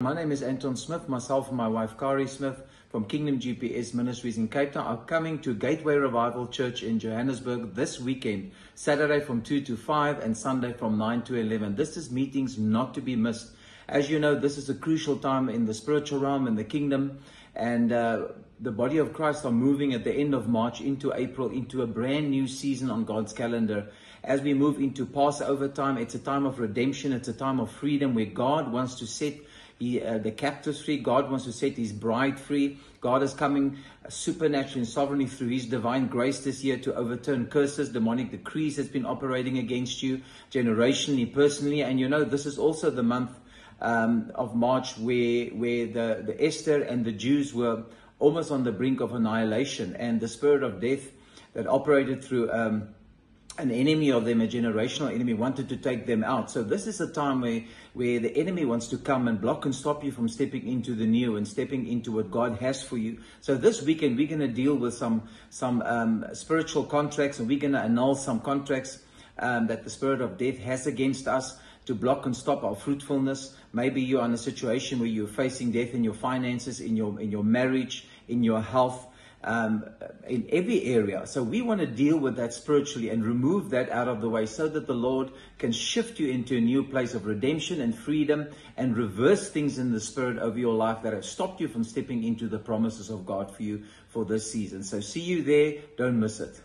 My name is Anton Smith. Myself and my wife Kari Smith from Kingdom GPS Ministries in Cape Town are coming to Gateway Revival Church in Johannesburg this weekend, Saturday from 2 to 5 and Sunday from 9 to 11. This is meetings not to be missed. As you know, this is a crucial time in the spiritual realm, in the kingdom, and the body of Christ are moving at the end of March into April, into a brand new season on God's calendar. As we move into Passover time, it's a time of redemption, it's a time of freedom where God wants to set the captives free. God wants to set his bride free. God is coming supernaturally and sovereignly through his divine grace this year to overturn curses, demonic decrees that's been operating against you generationally, personally. And you know, this is also the month of March where the Esther and the Jews were almost on the brink of annihilation, and the spirit of death that operated through an enemy of them, a generational enemy, wanted to take them out. So this is a time where the enemy wants to come and block and stop you from stepping into the new and stepping into what God has for you. So this weekend we're going to deal with some spiritual contracts, and we're going to annul some contracts that the spirit of death has against us to block and stop our fruitfulness. Maybe you're in a situation where you're facing death in your finances, in your marriage, in your health, in every area. So we want to deal with that spiritually and remove that out of the way so that the Lord can shift you into a new place of redemption and freedom and reverse things in the spirit over your life that have stopped you from stepping into the promises of God for you for this season. So see you there. Don't miss it.